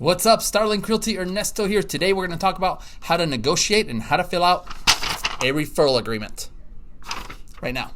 What's up, Starlink Realty, Ernesto here. Today we're going to talk about how to negotiate and how to fill out a referral agreement right now.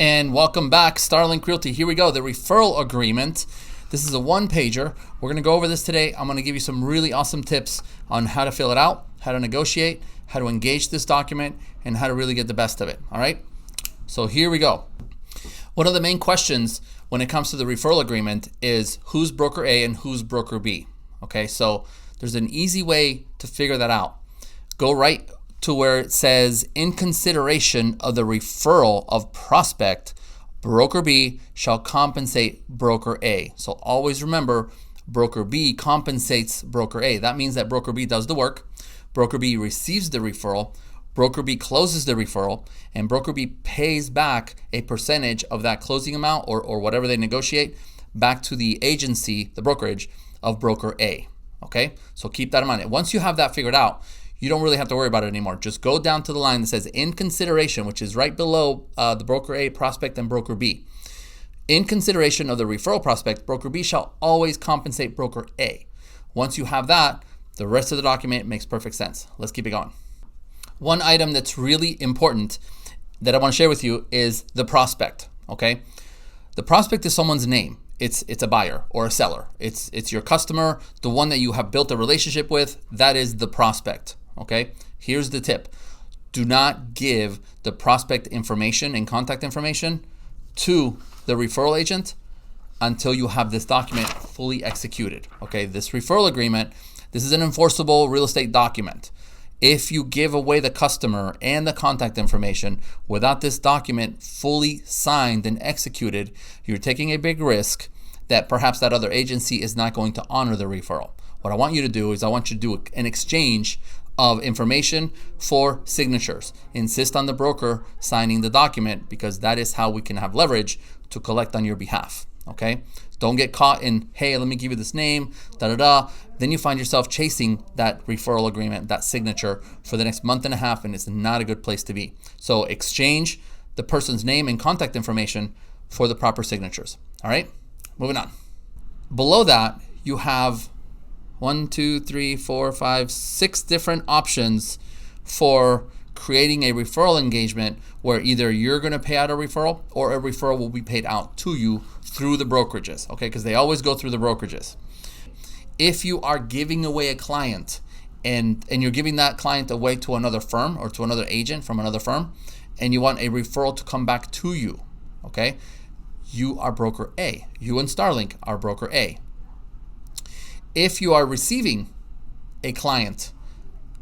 And welcome back, Starlink Realty. Here we go, the referral agreement. This is a one-pager. We're going to go over this today. I'm going to give you some really awesome tips on how to fill it out, how to negotiate, how to engage this document, and how to really get the best of it. All right? So here we go. One of the main questions when it comes to the referral agreement is who's broker A and who's broker B. Okay, so there's an easy way to figure that out. Go right to where it says, in consideration of the referral of prospect, broker B shall compensate broker A. So always remember, broker B compensates broker A. That means that broker B does the work, broker B receives the referral, broker B closes the referral, and broker B pays back a percentage of that closing amount or whatever they negotiate back to the agency, the brokerage of broker A. Okay, so keep that in mind. Once you have that figured out, you don't really have to worry about it anymore. Just go down to the line that says in consideration, which is right below the broker A prospect and broker B. In consideration of the referral prospect, broker B shall always compensate broker A. Once you have that, the rest of the document makes perfect sense. Let's keep it going. One item that's really important that I want to share with you is the prospect, okay? The prospect is someone's name. It's a buyer or a seller. It's your customer, the one that you have built a relationship with. That is the prospect. Okay, here's the tip. Do not give the prospect information and contact information to the referral agent until you have this document fully executed. Okay, this referral agreement, this is an enforceable real estate document. If you give away the customer and the contact information without this document fully signed and executed, you're taking a big risk that perhaps that other agency is not going to honor the referral. What I want you to do is I want you to do an exchange of information for signatures. Insist on the broker signing the document because that is how we can have leverage to collect on your behalf. Okay? Don't get caught in, hey, let me give you this name, da-da-da. Then you find yourself chasing that referral agreement, that signature for the next month and a half, and it's not a good place to be. So exchange the person's name and contact information for the proper signatures. All right? Moving on. Below that, you have 6 different options for creating a referral engagement where either you're going to pay out a referral or a referral will be paid out to you through the brokerages, okay? Because they always go through the brokerages. If you are giving away a client and you're giving that client away to another firm or to another agent from another firm and you want a referral to come back to you, okay? You are broker A. You and Starlink are broker A. If you are receiving a client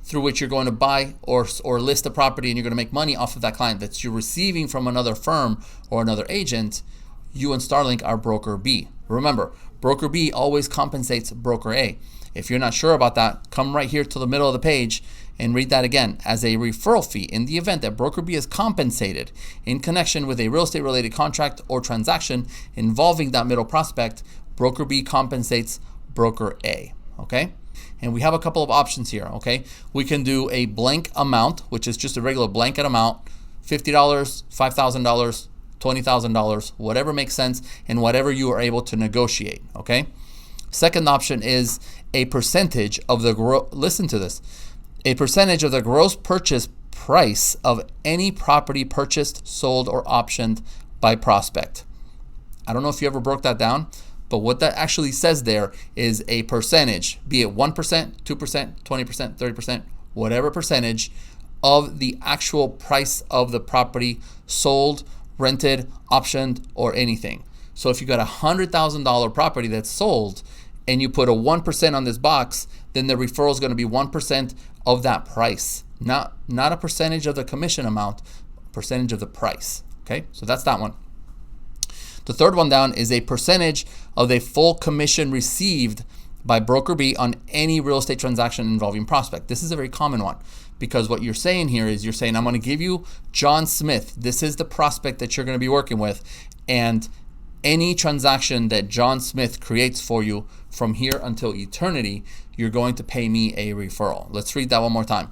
through which you're going to buy or list a property and you're going to make money off of that client that you're receiving from another firm or another agent, you and Starlink are broker B. Remember, broker B always compensates broker A. If you're not sure about that, come right here to the middle of the page and read that again. As a referral fee, in the event that broker B is compensated in connection with a real estate related contract or transaction involving that middle prospect, broker B compensates broker A, okay? And we have a couple of options here, okay? We can do a blank amount, which is just a regular blanket amount, $50, $5,000, $20,000, whatever makes sense and whatever you are able to negotiate, okay? Second option is a percentage of the listen to this, a percentage of the gross purchase price of any property purchased, sold, or optioned by prospect. I don't know if you ever broke that down, but what that actually says there is a percentage, be it 1%, 2%, 20%, 30%, whatever percentage of the actual price of the property sold, rented, optioned, or anything. So if you got a $100,000 property that's sold and you put a 1% on this box, then the referral is going to be 1% of that price, not a percentage of the commission amount, percentage of the price. Okay, so that's that one. The third one down is a percentage of the full commission received by broker B on any real estate transaction involving prospect. This is a very common one because what you're saying here is you're saying, I'm going to give you John Smith. This is the prospect that you're going to be working with. And any transaction that John Smith creates for you from here until eternity, you're going to pay me a referral. Let's read that one more time.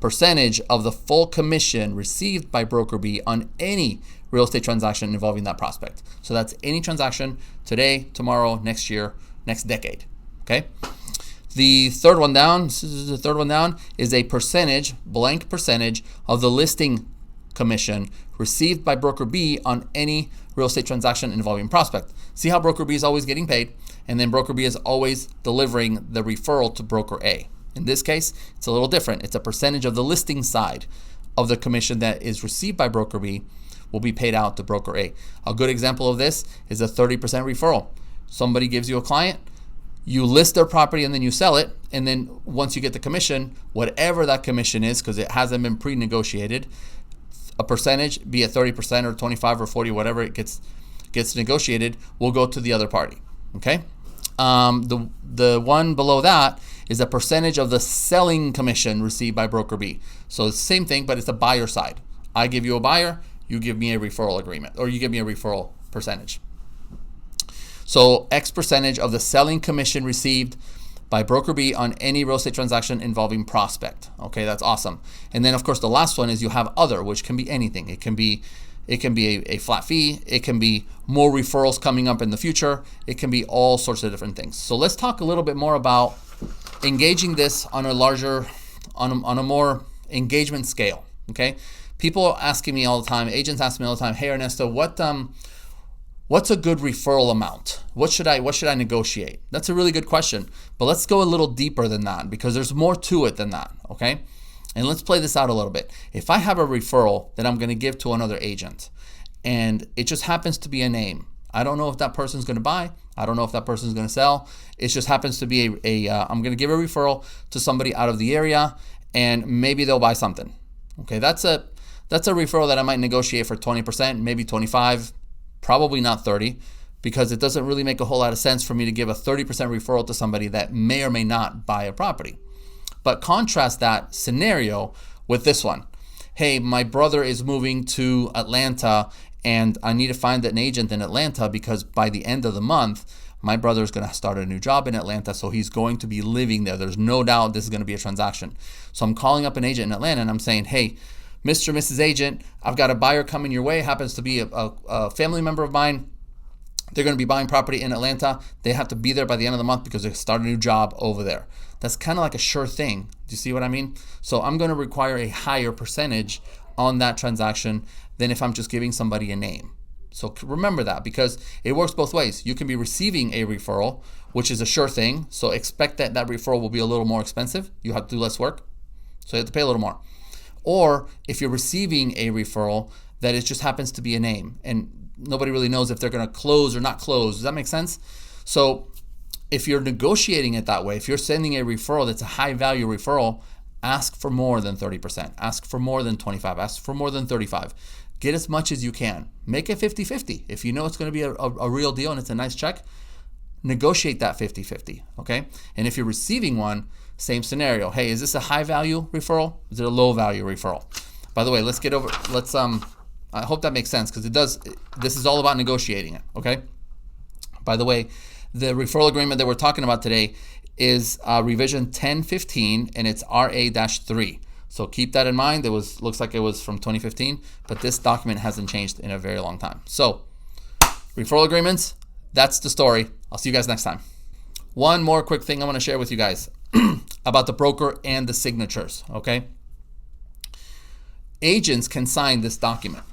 Percentage of the full commission received by broker B on any real estate transaction involving that prospect. So that's any transaction today, tomorrow, next year, next decade. Okay. The third one down, is a percentage, blank percentage of the listing commission received by broker B on any real estate transaction involving prospect. See how broker B is always getting paid, and then broker B is always delivering the referral to broker A. In this case, it's a little different. It's a percentage of the listing side of the commission that is received by broker B will be paid out to broker A. A good example of this is a 30% referral. Somebody gives you a client, you list their property and then you sell it, and then once you get the commission, whatever that commission is, because it hasn't been pre-negotiated, a percentage, be it 30% or 25 or 40, whatever it gets negotiated, will go to the other party. Okay. The one below that is a percentage of the selling commission received by broker B. So it's the same thing, but it's the buyer side. I give you a buyer, you give me a referral agreement, or you give me a referral percentage. So X percentage of the selling commission received by broker B on any real estate transaction involving prospect. Okay, that's awesome. And then of course the last one is you have other, which can be anything. It can be a flat fee. It can be more referrals coming up in the future. It can be all sorts of different things. So let's talk a little bit more about engaging this on a larger, on a more engagement scale. Okay, people are asking me all the time. Agents ask me all the time, "Hey Ernesto, what's a good referral amount? What should I negotiate?" That's a really good question. But let's go a little deeper than that, because there's more to it than that. Okay. And let's play this out a little bit. If I have a referral that I'm going to give to another agent, and it just happens to be a name, I don't know if that person's going to buy. I don't know if that person's going to sell. It just happens to be I'm going to give a referral to somebody out of the area, and maybe they'll buy something. Okay, that's a referral that I might negotiate for 20%, maybe 25, probably not 30, because it doesn't really make a whole lot of sense for me to give a 30% referral to somebody that may or may not buy a property. But contrast that scenario with this one. Hey, my brother is moving to Atlanta and I need to find an agent in Atlanta because by the end of the month, my brother is going to start a new job in Atlanta, so he's going to be living there. There's no doubt this is going to be a transaction. So I'm calling up an agent in Atlanta and I'm saying, hey, Mr. and Mrs. Agent, I've got a buyer coming your way, happens to be a family member of mine. They're going to be buying property in Atlanta. They have to be there by the end of the month because they start a new job over there. That's kind of like a sure thing. Do you see what I mean? So I'm going to require a higher percentage on that transaction than if I'm just giving somebody a name. So remember that, because it works both ways. You can be receiving a referral, which is a sure thing. So expect that referral will be a little more expensive. You have to do less work, so you have to pay a little more. Or if you're receiving a referral that it just happens to be a name and nobody really knows if they're going to close or not close. Does that make sense? So if you're negotiating it that way, if you're sending a referral that's a high value referral, ask for more than 30%, ask for more than 25, ask for more than 35. Get as much as you can. Make it 50-50. If you know it's going to be a real deal and it's a nice check, negotiate that 50-50, okay? And if you're receiving one, same scenario. Hey, is this a high value referral? Is it a low value referral? By the way, I hope that makes sense, because it does. This is all about negotiating it, okay? By the way, the referral agreement that we're talking about today is revision 1015, and it's RA-3. So keep that in mind. Looks like it was from 2015, but this document hasn't changed in a very long time. So referral agreements, that's the story. I'll see you guys next time. One more quick thing I want to share with you guys about the broker and the signatures, okay? Agents can sign this document.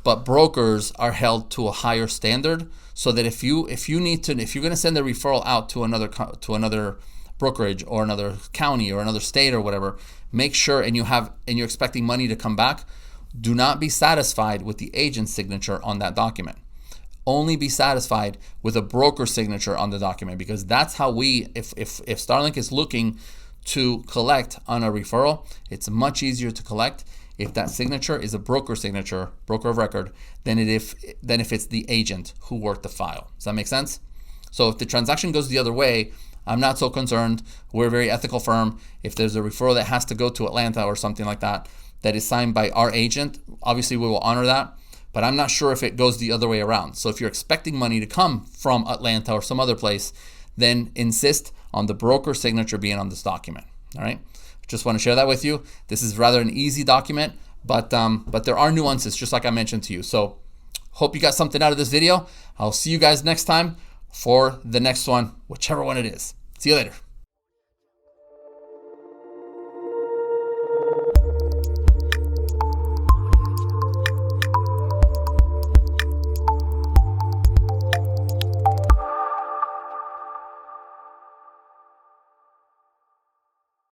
But brokers are held to a higher standard, so that if you're going to send a referral out to another brokerage or another county or another state or whatever, make sure and you're expecting money to come back, do not be satisfied with the agent's signature on that document. Only be satisfied with a broker signature on the document, because that's how if Starlink is looking to collect on a referral, it's much easier to collect if that signature is a broker signature, broker of record, than if it's the agent who worked the file. Does that make sense? So if the transaction goes the other way, I'm not so concerned. We're a very ethical firm. If there's a referral that has to go to Atlanta or something like that, that is signed by our agent, obviously we will honor that. but I'm not sure if it goes the other way around. So if you're expecting money to come from Atlanta or some other place, then insist on the broker signature being on this document. All right. Just want to share that with you. This is rather an easy document, but there are nuances, just like I mentioned to you. So hope you got something out of this video. I'll see you guys next time for the next one, whichever one it is. See you later.